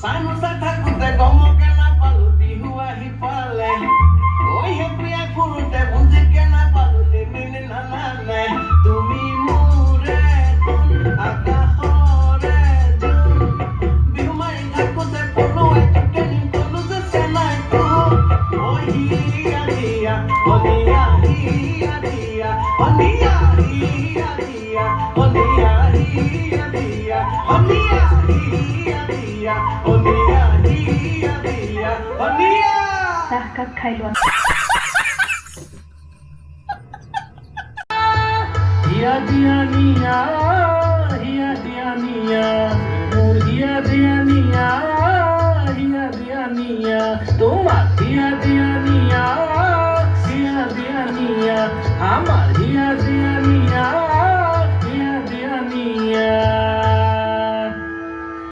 Sanusa থাকুতে গমকে না পালু বিহু আহি পালে ওই হে প্রিয়া ফুরুতে বুঝিকে না পালু নিমিনি নানানে তুমি মোরে কোন আকাশৰে জোন বিহু মাৰি থাকুতে পলুৱাই তোকে নিকলো যে চেনাইতো ওই হিয়া দিয়া অনিয়া হিয়া দিয়া অনিয়া হিয়া দিয়া অনিয়া হিয়া দিয়া অনিয়া হিয়া দিয়া অনিয়া হিয়া দিয়া অনিয়া চাহ কাপ খাই লোৱা হিয়া দিয়া নিয়া